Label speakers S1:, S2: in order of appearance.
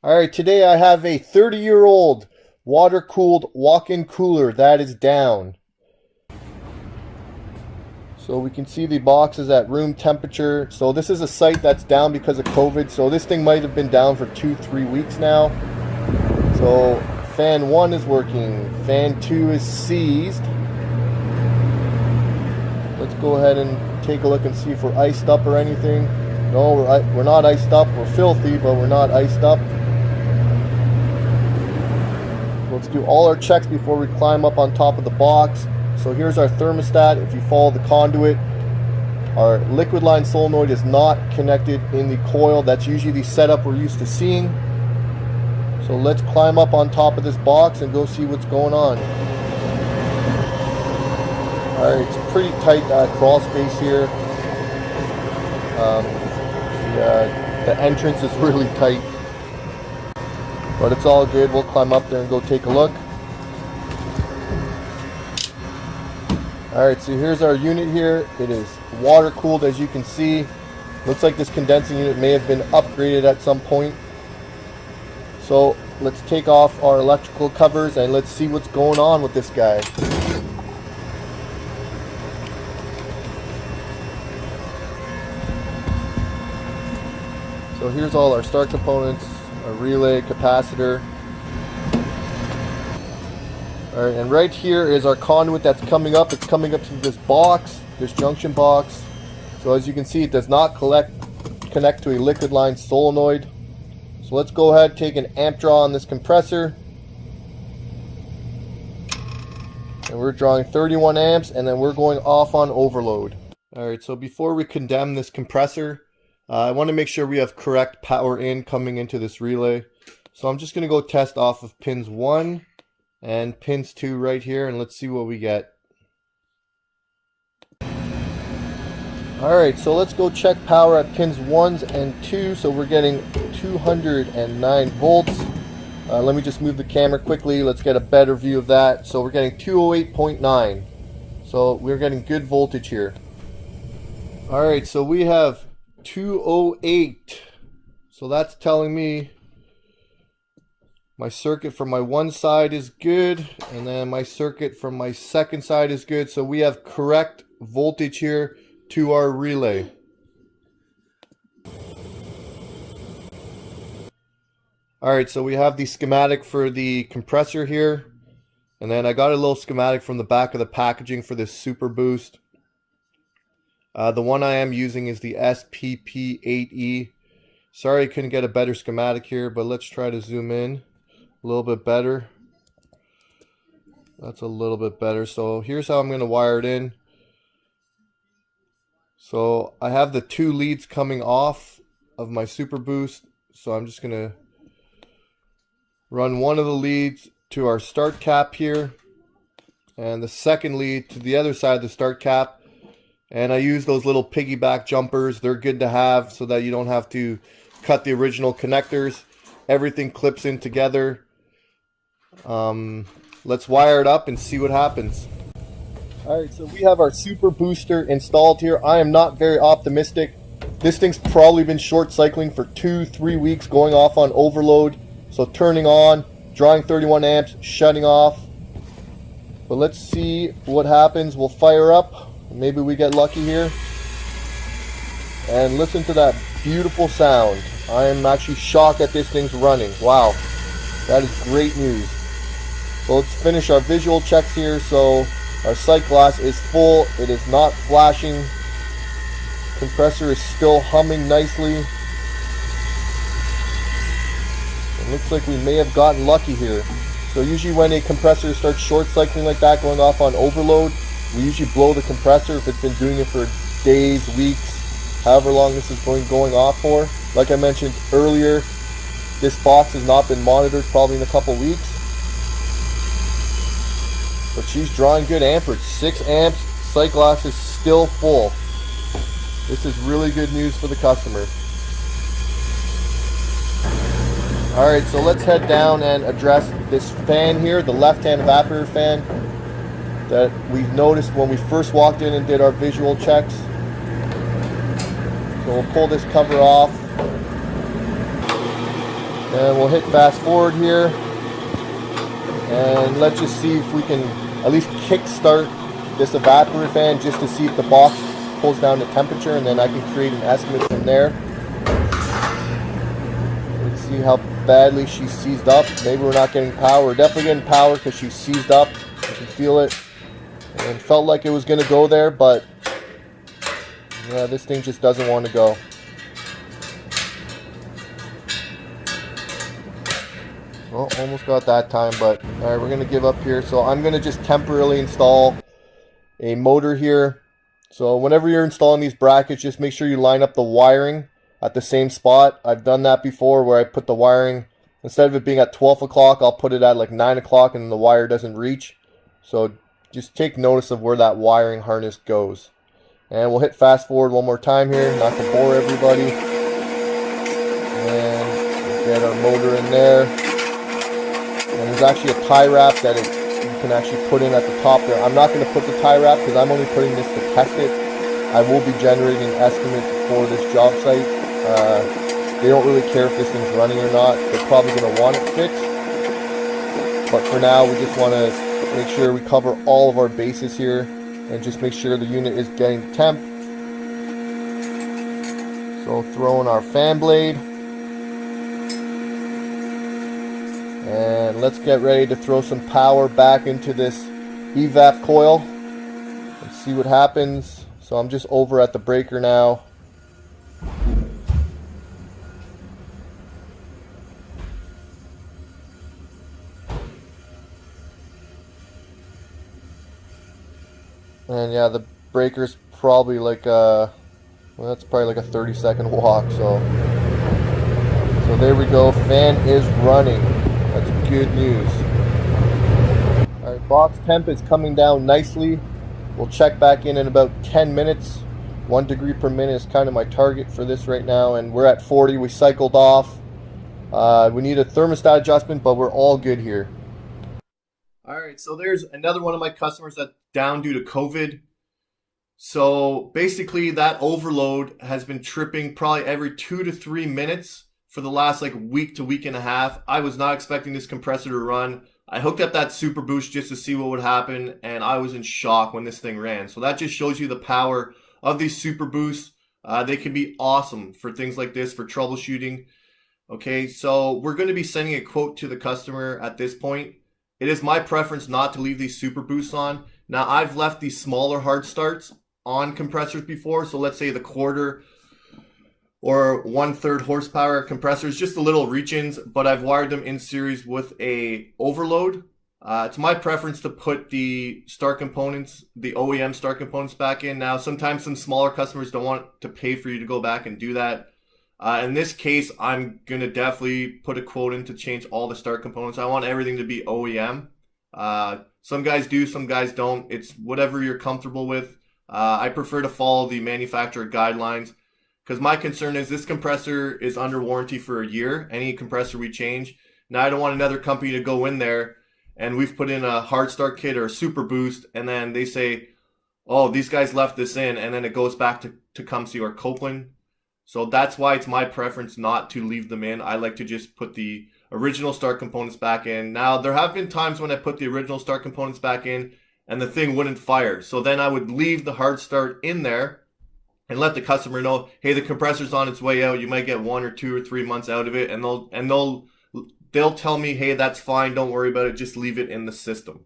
S1: Alright, today I have a 30-year-old water-cooled walk-in cooler that is down. So we can see the box is at room temperature. So this is a site that's down because of COVID. So this thing might have been down for 2-3 weeks now. So fan 1 is working. Fan 2 is seized. Let's go ahead and take a look and see if we're iced up or anything. No, we're not iced up. We're filthy, but we're not iced up. Let's do all our checks before we climb up on top of the box. So here's our thermostat. If you follow the conduit, our liquid line solenoid is not connected in the coil. That's usually the setup we're used to seeing. So let's climb up on top of this box and go see what's going on. Alright, it's pretty tight crawl space here. The entrance is really tight. But it's all good. We'll climb up there and go take a look. Alright, so here's our unit here. It is water cooled, as you can see. Looks like this condensing unit may have been upgraded at some point. So let's take off our electrical covers and let's see what's going on with this guy. So here's all our start components. A relay, capacitor. Alright, and right here is our conduit that's coming up. It's coming up to this box, this junction box. So as you can see, it does not connect to a liquid line solenoid. So let's go ahead, take an amp draw on this compressor. And we're drawing 31 amps, and then we're going off on overload. Alright, so before we condemn this compressor, I want to make sure we have correct power in coming into this relay. So I'm just going to go test off of pins 1 and pins 2 right here, and let's see what we get. Alright, so let's go check power at pins 1 and 2. So we're getting 209 volts. Let me just move the camera quickly. Let's get a better view of that. So we're getting 208.9. So we're getting good voltage here. Alright, so we have 208. So that's telling me my circuit from my one side is good, and then my circuit from my second side is good. So we have correct voltage here to our relay. Alright, so we have the schematic for the compressor here, and then I got a little schematic from the back of the packaging for this Super Boost. The one I am using is the SPP8E. Sorry I couldn't get a better schematic here, but let's try to zoom in a little bit better. That's a little bit better. So here's how I'm going to wire it in. So I have the 2 leads coming off of my Super Boost. So I'm just going to run one of the leads to our start cap here, and the second lead to the other side of the start cap. And I use those little piggyback jumpers. They're good to have so that you don't have to cut the original connectors. Everything clips in together. Let's wire it up and see what happens. Alright, so we have our Super Booster installed here. I am not very optimistic. This thing's probably been short cycling for 2-3 weeks, going off on overload. So turning on, drawing 31 amps, shutting off. But let's see what happens. We'll fire up. Maybe we get lucky here. And listen to that beautiful sound. I am actually shocked that this thing's running. Wow. That is great news. So let's finish our visual checks here. So our sight glass is full. It is not flashing. Compressor is still humming nicely. It looks like we may have gotten lucky here. So usually when a compressor starts short cycling like that, going off on overload, we usually blow the compressor if it's been doing it for days, weeks, however long this is going off for. Like I mentioned earlier, this box has not been monitored probably in a couple weeks. But she's drawing good amperage. 6 amps, sight glass is still full. This is really good news for the customer. Alright, so let's head down and address this fan here, the left-hand evaporator fan that we noticed when we first walked in and did our visual checks. So we'll pull this cover off. And we'll hit fast forward here. And let's just see if we can at least kick start this evaporator fan just to see if the box pulls down the temperature, and then I can create an estimate from there. Let's see how badly she's seized up. Maybe we're not getting power. We're definitely getting power because she's seized up. I can feel it. And felt like it was going to go there, but yeah, this thing just doesn't want to go. Well, almost got that time, but alright, we're going to give up here. So I'm going to just temporarily install a motor here. So whenever you're installing these brackets, just make sure you line up the wiring at the same spot. I've done that before where I put the wiring, instead of it being at 12 o'clock, I'll put it at like 9 o'clock and the wire doesn't reach. So just take notice of where that wiring harness goes. And we'll hit fast forward one more time here, not to bore everybody. And get our motor in there. And there's actually a tie wrap that you can actually put in at the top there. I'm not going to put the tie wrap because I'm only putting this to test it. I will be generating an estimate for this job site. They don't really care if this thing's running or not. They're probably going to want it fixed. But for now, we just want to make sure we cover all of our bases here and just make sure the unit is getting temp. So throw in our fan blade. And let's get ready to throw some power back into this evap coil and see what happens. So I'm just over at the breaker now. And yeah, the breaker's probably like well, that's probably like a 30-second walk. So there we go. Fan is running. That's good news. Alright, box temp is coming down nicely. We'll check back in about 10 minutes. 1 degree per minute is kind of my target for this right now, and we're at 40. We cycled off. We need a thermostat adjustment, but we're all good here. Alright, so there's another one of my customers that's down due to COVID. So basically that overload has been tripping probably every 2 to 3 minutes for the last like week to week and a half. I was not expecting this compressor to run. I hooked up that super boost just to see what would happen, and I was in shock when this thing ran. So that just shows you the power of these super boosts. They can be awesome for things like this, for troubleshooting. Okay, so we're going to be sending a quote to the customer at this point. It is my preference not to leave these super boosts on. Now, I've left these smaller hard starts on compressors before. So let's say the 1/4 or 1/3 horsepower compressors, just the little reach-ins, but I've wired them in series with a overload. It's my preference to put the start components, the OEM start components back in. Now, sometimes some smaller customers don't want to pay for you to go back and do that. In this case, I'm going to definitely put a quote in to change all the start components. I want everything to be OEM. Some guys do, some guys don't. It's whatever you're comfortable with. I prefer to follow the manufacturer guidelines, because my concern is this compressor is under warranty for a year, any compressor we change. Now, I don't want another company to go in there and we've put in a hard start kit or a super boost, and then they say, oh, these guys left this in, and then it goes back to Tecumseh or Copeland. So that's why it's my preference not to leave them in. I like to just put the original start components back in. Now, there have been times when I put the original start components back in and the thing wouldn't fire. So then I would leave the hard start in there and let the customer know, hey, the compressor's on its way out. You might get 1 or 2 or 3 months out of it, and they'll tell me, hey, that's fine, don't worry about it, just leave it in the system.